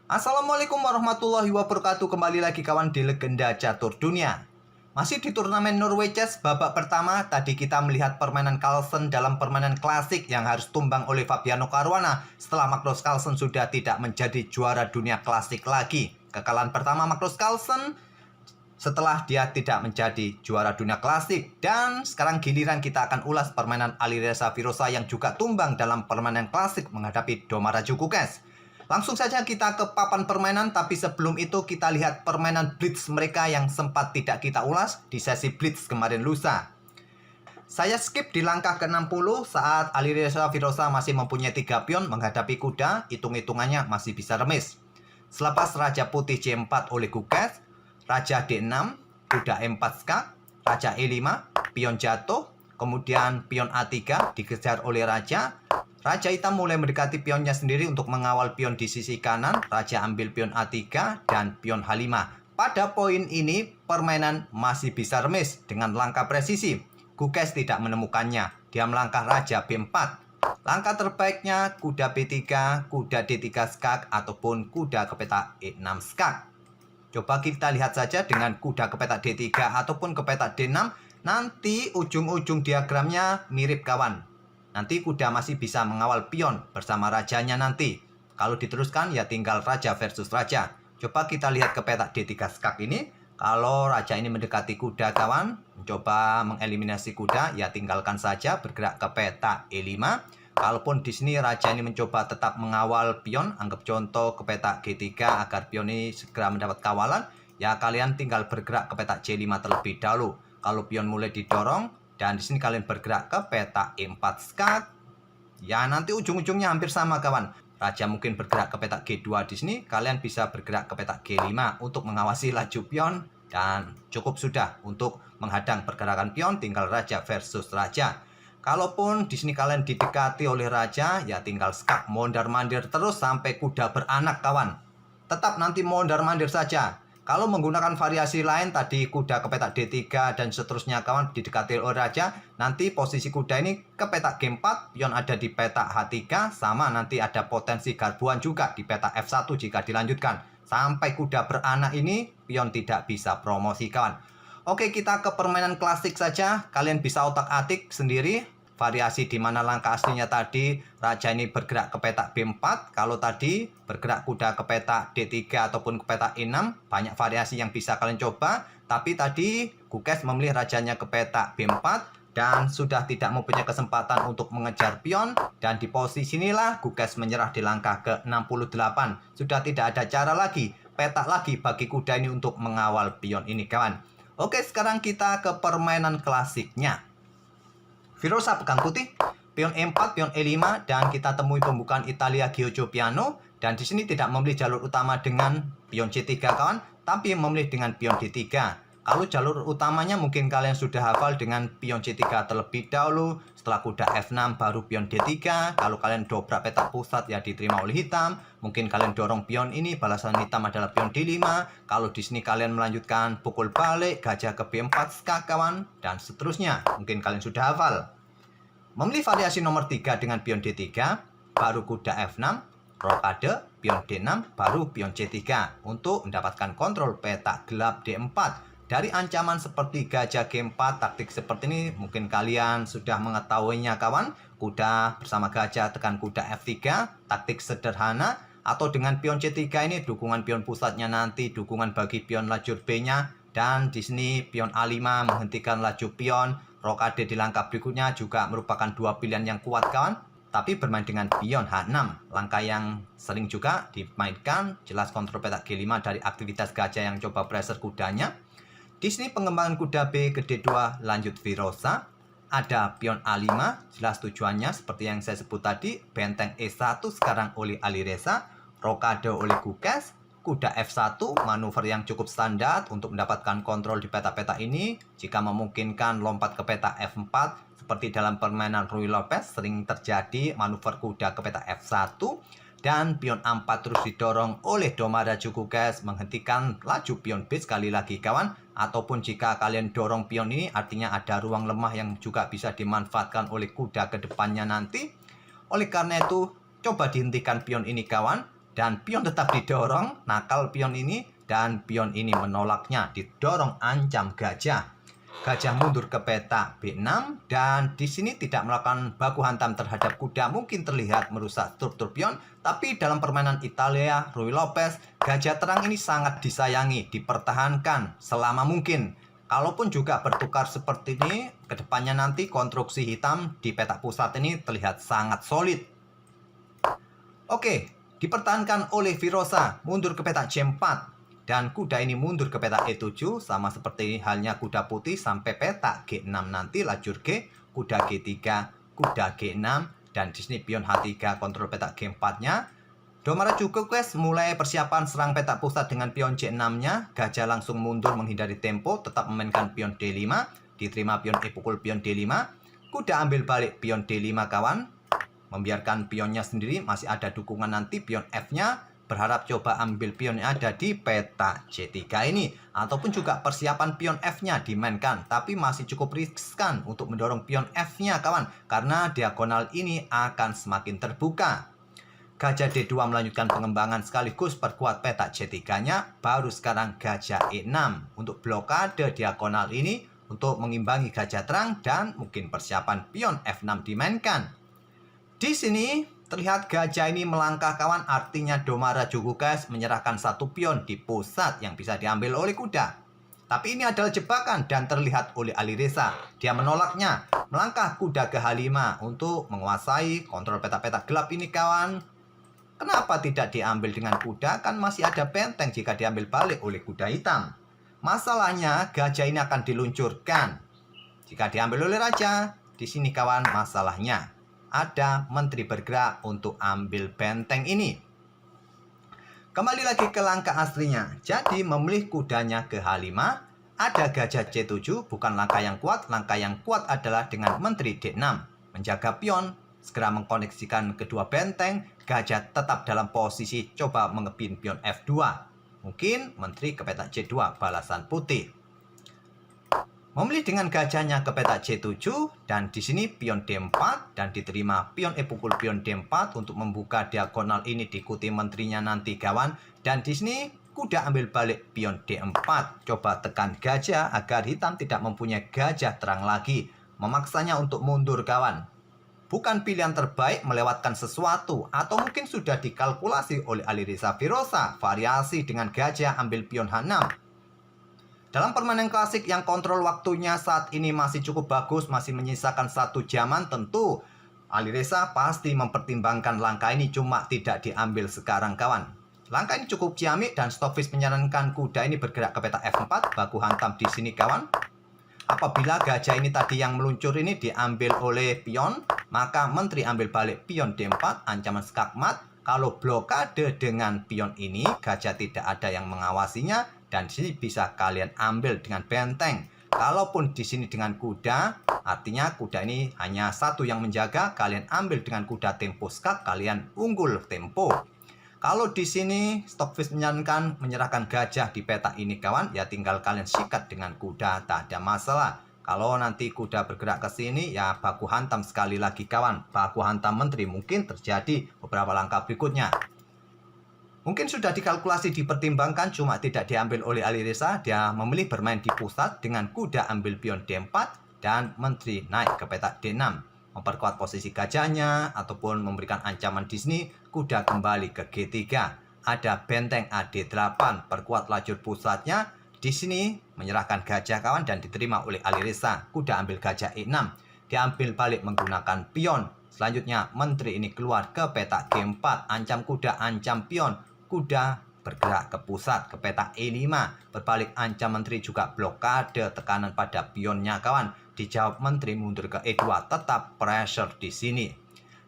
Assalamualaikum warahmatullahi wabarakatuh. Kembali lagi kawan di Legenda Catur Dunia. Masih di turnamen Norway Chess babak pertama. Tadi kita melihat permainan Carlsen dalam permainan klasik yang harus tumbang oleh Fabiano Caruana setelah Magnus Carlsen sudah tidak menjadi juara dunia klasik lagi. Kekalahan pertama Magnus Carlsen setelah dia tidak menjadi juara dunia klasik. Dan sekarang giliran kita akan ulas permainan Alireza Firoza yang juga tumbang dalam permainan klasik menghadapi Domaraja Kukes. Langsung saja kita ke papan permainan, tapi sebelum itu kita lihat permainan blitz mereka yang sempat tidak kita ulas di sesi blitz kemarin lusa. Saya skip di langkah ke-60 saat Alireza Firoza masih mempunyai 3 pion menghadapi kuda, hitung-hitungannya masih bisa remis. Selepas Raja Putih C4 oleh Kukes, Raja D6, kuda E4 skak, Raja E5, pion jatuh, kemudian pion A3 dikejar oleh Raja. Raja hitam mulai mendekati pionnya sendiri untuk mengawal pion di sisi kanan. Raja ambil pion A3 dan pion H5. Pada poin ini permainan masih bisa remis dengan langkah presisi. Kukes tidak menemukannya. Dia melangkah Raja B4. Langkah terbaiknya kuda B3, kuda D3 skak ataupun kuda ke peta E6 skak. Coba kita lihat saja dengan kuda ke peta D3 ataupun ke peta D6. Nanti ujung-ujung diagramnya mirip kawan. Nanti kuda masih bisa mengawal pion bersama rajanya nanti. Kalau diteruskan ya tinggal raja versus raja. Coba kita lihat ke peta D3 skak ini. Kalau raja ini mendekati kuda kawan, mencoba mengeliminasi kuda, ya tinggalkan saja bergerak ke peta E5. Kalaupun di sini raja ini mencoba tetap mengawal pion, anggap contoh ke peta G3 agar pion ini segera mendapat kawalan, ya kalian tinggal bergerak ke peta C5 terlebih dahulu. Kalau pion mulai didorong, dan di sini kalian bergerak ke peta E4 skak. Ya nanti ujung-ujungnya hampir sama kawan. Raja mungkin bergerak ke peta G2 di sini. Kalian bisa bergerak ke peta G5 untuk mengawasi laju pion. Dan cukup sudah untuk menghadang pergerakan pion. Tinggal raja versus raja. Kalaupun di sini kalian didekati oleh raja, ya tinggal skak mondar-mandir terus sampai kuda beranak kawan. Tetap nanti mondar-mandir saja. Kalau menggunakan variasi lain tadi kuda ke peta D3 dan seterusnya kawan didekati oleh raja, nanti posisi kuda ini ke peta G4, pion ada di peta H3, sama nanti ada potensi garbuan juga di peta F1 jika dilanjutkan. Sampai kuda beranak ini, pion tidak bisa promosi kawan. Oke, kita ke permainan klasik saja. Kalian bisa otak-atik sendiri. Variasi di mana langkah aslinya tadi raja ini bergerak ke peta B4. Kalau tadi bergerak kuda ke peta D3 ataupun ke peta E6, banyak variasi yang bisa kalian coba. Tapi tadi Kukes memilih rajanya ke peta B4 dan sudah tidak mempunyai kesempatan untuk mengejar pion. Dan di posisi inilah Kukes menyerah di langkah ke-68. Sudah tidak ada cara lagi, petak lagi bagi kuda ini untuk mengawal pion ini kawan. Oke, sekarang kita ke permainan klasiknya. Firoza pegang putih, pion E4, pion E5, dan kita temui pembukaan Italia Giorgio Piano. Dan di sini tidak memilih jalur utama dengan pion C3 kawan, tapi memilih dengan pion D3. Kalau jalur utamanya mungkin kalian sudah hafal dengan pion C3 terlebih dahulu, setelah kuda F6 baru pion D3. Kalau kalian dobrak petak pusat ya diterima oleh hitam. Mungkin kalian dorong pion ini, balasan hitam adalah pion D5. Kalau di sini kalian melanjutkan pukul balik, gajah ke B4 skak kawan, dan seterusnya. Mungkin kalian sudah hafal. Memilih variasi nomor 3 dengan pion D3, baru kuda F6, rokade, pion D6, baru pion C3 untuk mendapatkan kontrol peta gelap D4. Dari ancaman seperti gajah G4, taktik seperti ini mungkin kalian sudah mengetahuinya kawan. Kuda bersama gajah tekan kuda F3, taktik sederhana. Atau dengan pion C3 ini dukungan pion pusatnya nanti, dukungan bagi pion lajur B-nya. Dan di sini pion A5 menghentikan laju pion. Rokade di langkah berikutnya juga merupakan dua pilihan yang kuat kawan. Tapi bermain dengan pion H6, langkah yang sering juga dimainkan. Jelas kontrol peta G5 dari aktivitas gajah yang coba pressure kudanya. Di sini pengembangan kuda B ke D2 lanjut Firoza. Ada pion A5, jelas tujuannya seperti yang saya sebut tadi. Benteng E1 sekarang oleh Alireza. Rokade oleh Kukes. Kuda F1, manuver yang cukup standar untuk mendapatkan kontrol di peta-peta ini. Jika memungkinkan lompat ke peta F4. Seperti dalam permainan Ruy Lopez sering terjadi manuver kuda ke peta F1. Dan pion A4 terus didorong oleh Domaraja Kukes menghentikan laju pion B sekali lagi kawan. Ataupun jika kalian dorong pion ini artinya ada ruang lemah yang juga bisa dimanfaatkan oleh kuda ke depannya nanti. Oleh karena itu coba dihentikan pion ini kawan. dan pion tetap didorong, nakal pion ini, dan pion ini menolaknya, didorong ancam gajah. Gajah mundur ke petak B6 dan di sini tidak melakukan baku hantam terhadap kuda, mungkin terlihat merusak struktur pion, tapi dalam permainan Italia, Ruy Lopez, gajah terang ini sangat disayangi, dipertahankan selama mungkin. Kalaupun juga bertukar seperti ini, kedepannya nanti konstruksi hitam di petak pusat ini terlihat sangat solid. Oke, dipertahankan oleh Virosa, mundur ke petak C4. Dan kuda ini mundur ke petak E7, sama seperti halnya kuda putih sampai petak G6 nanti lajur G, kuda G3, kuda G6, dan di sini pion H3 kontrol petak G4-nya. Domara Jukukes mulai persiapan serang petak pusat dengan pion C6-nya, gajah langsung mundur menghindari tempo, tetap memainkan pion D5, diterima pion E pukul pion D5, kuda ambil balik pion D5 kawan, membiarkan pionnya sendiri, masih ada dukungan nanti pion F-nya, berharap coba ambil pion yang ada di peta C3 ini, ataupun juga persiapan pion F-nya dimainkan, tapi masih cukup riskan untuk mendorong pion F-nya kawan, karena diagonal ini akan semakin terbuka. Gajah D2 melanjutkan pengembangan sekaligus perkuat peta C3-nya, baru sekarang gajah E6 untuk blokade diagonal ini untuk mengimbangi gajah terang dan mungkin persiapan pion F6 dimainkan. Di sini terlihat gajah ini melangkah kawan, artinya Domara Jukukes menyerahkan satu pion di pusat yang bisa diambil oleh kuda. Tapi ini adalah jebakan dan terlihat oleh Alireza. Dia menolaknya, melangkah kuda ke H5 untuk menguasai kontrol petak-petak gelap ini kawan. Kenapa tidak diambil dengan kuda? Kan masih ada benteng jika diambil balik oleh kuda hitam. Masalahnya gajah ini akan diluncurkan. Jika diambil oleh raja, di sini kawan masalahnya. Ada menteri bergerak untuk ambil benteng ini. Kembali lagi ke langkah aslinya. Jadi memilih kudanya ke H5. Ada gajah C7, bukan langkah yang kuat. Langkah yang kuat adalah dengan menteri D6. Menjaga pion, segera mengkoneksikan kedua benteng. Gajah tetap dalam posisi coba mengebin pion F2. Mungkin menteri ke petak C2, balasan putih. Memilih dengan gajahnya ke petak C7 dan di sini pion D4 dan diterima pion E pukul pion D4 untuk membuka diagonal ini, diikuti menterinya nanti kawan. Dan di sini kuda ambil balik pion D4, coba tekan gajah agar hitam tidak mempunyai gajah terang lagi, memaksanya untuk mundur kawan. Bukan pilihan terbaik, melewatkan sesuatu, atau mungkin sudah dikalkulasi oleh Alireza Firosa, variasi dengan gajah ambil pion H6. Dalam permainan klasik yang kontrol waktunya saat ini masih cukup bagus, masih menyisakan 1 jaman, tentu Alireza pasti mempertimbangkan langkah ini, cuma tidak diambil sekarang kawan. Langkah ini cukup ciamik dan Stockfish menyarankan kuda ini bergerak ke petak F4, baku hantam di sini kawan. Apabila gajah ini tadi yang meluncur ini diambil oleh pion, maka menteri ambil balik pion D4, ancaman skakmat. Kalau blokade dengan pion ini, gajah tidak ada yang mengawasinya. Dan di sini bisa kalian ambil dengan benteng. Kalaupun di sini dengan kuda, artinya kuda ini hanya satu yang menjaga. Kalian ambil dengan kuda tempo skak, kalian unggul tempo. Kalau di sini Stockfish menyarankan menyerahkan gajah di peta ini kawan, ya tinggal kalian sikat dengan kuda, tak ada masalah. Kalau nanti kuda bergerak ke sini, ya baku hantam sekali lagi kawan. Baku hantam menteri mungkin terjadi beberapa langkah berikutnya. Mungkin sudah dikalkulasi, dipertimbangkan, cuma tidak diambil oleh Alireza. Dia memilih bermain di pusat dengan kuda ambil pion D4 dan menteri naik ke petak D6. Memperkuat posisi gajahnya ataupun memberikan ancaman di sini, kuda kembali ke G3. Ada benteng AD8, perkuat lajur pusatnya. Di sini menyerahkan gajah kawan dan diterima oleh Alireza. Kuda ambil gajah E6, diambil balik menggunakan pion. Selanjutnya menteri ini keluar ke petak G4, ancam kuda, ancam pion. Kuda bergerak ke pusat ke petak E5, berbalik ancam menteri juga blokade tekanan pada pionnya kawan. Dijawab menteri mundur ke E2, tetap pressure di sini.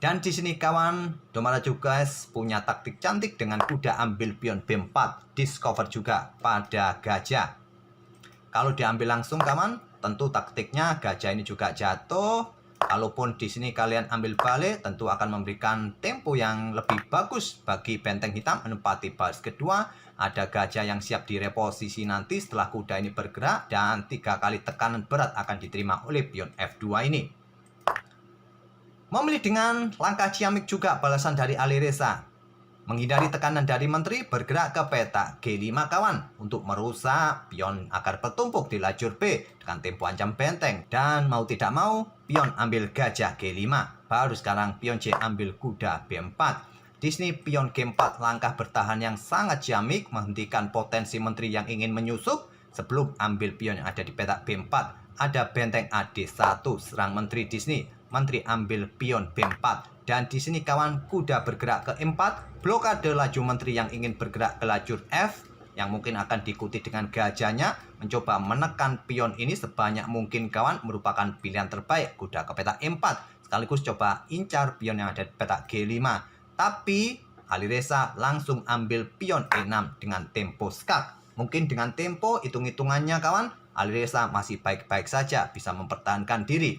Dan di sini kawan, Domara Jukukes punya taktik cantik dengan kuda ambil pion B4, discover juga pada gajah. Kalau diambil langsung kawan, tentu taktiknya gajah ini juga jatuh. Kalaupun di sini kalian ambil balik, tentu akan memberikan tempo yang lebih bagus bagi benteng hitam menempati baris kedua. Ada gajah yang siap direposisi nanti setelah kuda ini bergerak dan 3 kali tekanan berat akan diterima oleh pion F2 ini. Memilih dengan langkah ciamik juga balasan dari Alireza. Menghindari tekanan dari menteri, bergerak ke petak G5 kawan untuk merusak pion agar bertumpuk di lajur B dengan tempo ancam benteng. Dan mau tidak mau, pion ambil gajah G5. Baru sekarang pion C ambil kuda B4. Di sini pion G4 langkah bertahan yang sangat ciamik menghentikan potensi menteri yang ingin menyusup. Sebelum ambil pion yang ada di petak B4, ada benteng AD1 serang menteri di sini. Menteri ambil pion B4. Dan di sini kawan, kuda bergerak ke E4, blokade laju menteri yang ingin bergerak ke lajur F, yang mungkin akan diikuti dengan gajahnya, mencoba menekan pion ini sebanyak mungkin kawan, merupakan pilihan terbaik kuda ke petak E4, sekaligus coba incar pion yang ada di petak G5. Tapi Alireza langsung ambil pion E6 dengan tempo skak. Mungkin dengan tempo, hitung-hitungannya kawan, Alireza masih baik-baik saja bisa mempertahankan diri.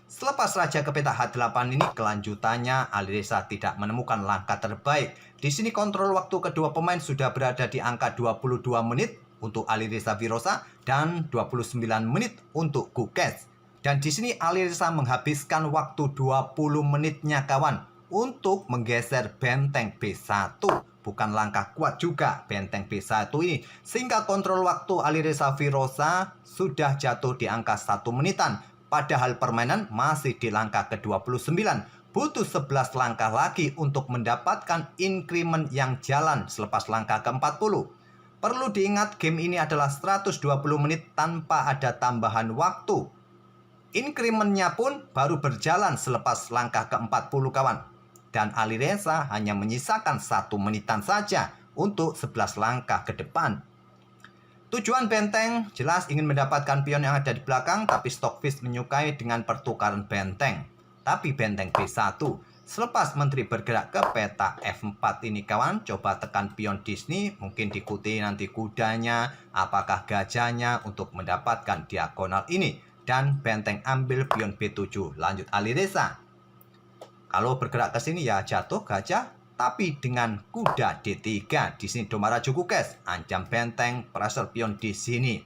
Selepas raja ke petak H8 ini, kelanjutannya Alireza tidak menemukan langkah terbaik. Di sini kontrol waktu kedua pemain sudah berada di angka 22 menit untuk Alireza Firoza dan 29 menit untuk Gukes. Dan di sini Alireza menghabiskan waktu 20 menitnya kawan untuk menggeser benteng B1. Bukan langkah kuat juga benteng B1 ini, sehingga kontrol waktu Alireza Firoza sudah jatuh di angka 1 menitan. Padahal permainan masih di langkah ke-29. Butuh 11 langkah lagi untuk mendapatkan increment yang jalan selepas langkah ke-40. Perlu diingat game ini adalah 120 menit tanpa ada tambahan waktu. Incrementnya pun baru berjalan selepas langkah ke-40 kawan. Dan Alireza hanya menyisakan 1 menitan saja untuk 11 langkah ke depan. Tujuan benteng jelas ingin mendapatkan pion yang ada di belakang, tapi Stockfish menyukai dengan pertukaran benteng. Tapi benteng B1, selepas menteri bergerak ke peta F4 ini kawan, coba tekan pion Disney, mungkin diikuti nanti kudanya, apakah gajahnya untuk mendapatkan diagonal ini. Dan benteng ambil pion B7, lanjut Alireza. Kalau bergerak ke sini ya jatuh gajah. Tapi dengan kuda D3 di sini Domaraju Gukes, ancam benteng, pressure pion di sini.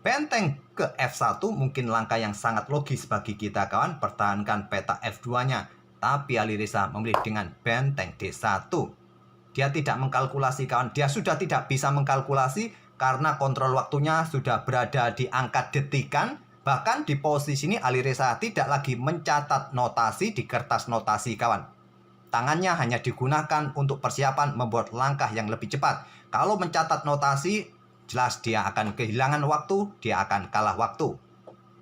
Benteng ke F1 mungkin langkah yang sangat logis bagi kita kawan, pertahankan peta F2-nya. Tapi Alireza memilih dengan benteng D1. Dia tidak mengkalkulasi kawan, dia sudah tidak bisa mengkalkulasi karena kontrol waktunya sudah berada di angka detikan. Bahkan di posisi ini Alireza tidak lagi mencatat notasi di kertas notasi kawan. Tangannya hanya digunakan untuk persiapan membuat langkah yang lebih cepat. Kalau mencatat notasi, jelas dia akan kehilangan waktu, dia akan kalah waktu.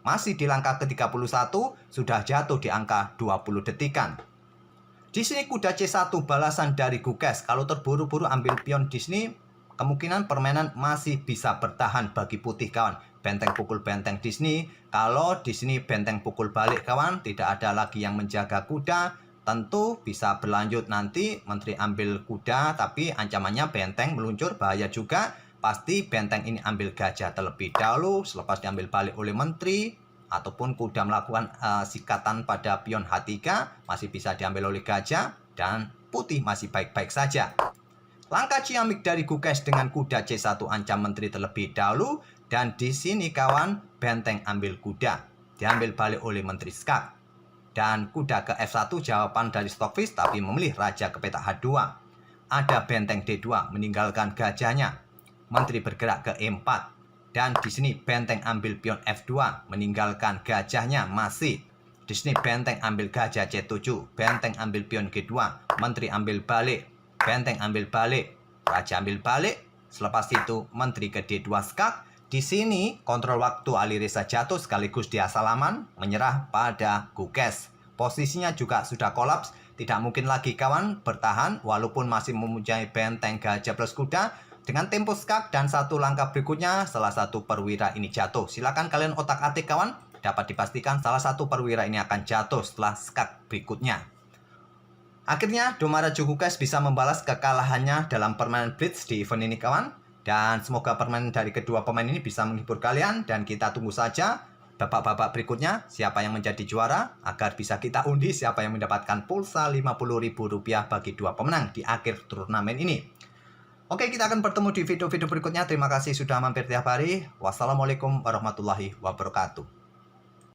Masih di langkah ke-31, sudah jatuh di angka 20 detikan. Di sini kuda C1 balasan dari Gukes. Kalau terburu-buru ambil pion di sini, kemungkinan permainan masih bisa bertahan bagi putih kawan. Benteng pukul benteng di sini. Kalau di sini benteng pukul balik kawan, tidak ada lagi yang menjaga kuda. Tentu bisa berlanjut nanti menteri ambil kuda, tapi ancamannya benteng meluncur, bahaya juga. Pasti benteng ini ambil gajah terlebih dahulu, selepas diambil balik oleh menteri, ataupun kuda melakukan sikatan pada pion H3, masih bisa diambil oleh gajah, dan putih masih baik-baik saja. Langkah ciamik dari Gukes dengan kuda C1 ancam menteri terlebih dahulu, dan di sini kawan, benteng ambil kuda, diambil balik oleh menteri skak. Dan kuda ke F1 jawaban dari Stockfish, tapi memilih raja ke petak H2. Ada benteng D2 meninggalkan gajahnya. Menteri bergerak ke E4. Dan di sini benteng ambil pion F2 meninggalkan gajahnya masih. Di sini benteng ambil gajah C7, benteng ambil pion G2, menteri ambil balik, benteng ambil balik, raja ambil balik. Selepas itu menteri ke D2 skak. Di sini kontrol waktu Alireza jatuh sekaligus dia salaman menyerah pada Gukes. Posisinya juga sudah kolaps, tidak mungkin lagi kawan bertahan walaupun masih mempunyai benteng gajah plus kuda. Dengan tempo skak dan satu langkah berikutnya salah satu perwira ini jatuh. Silakan kalian otak-atik kawan, dapat dipastikan salah satu perwira ini akan jatuh setelah skak berikutnya. Akhirnya Domaraju Gukes bisa membalas kekalahannya dalam permainan Blitz di event ini kawan. Dan semoga permainan dari kedua pemain ini bisa menghibur kalian. Dan kita tunggu saja babak-babak berikutnya siapa yang menjadi juara, agar bisa kita undi siapa yang mendapatkan pulsa Rp50.000 bagi dua pemenang di akhir turnamen ini. Oke, kita akan bertemu di video-video berikutnya. Terima kasih sudah mampir tiap hari. Wassalamualaikum warahmatullahi wabarakatuh.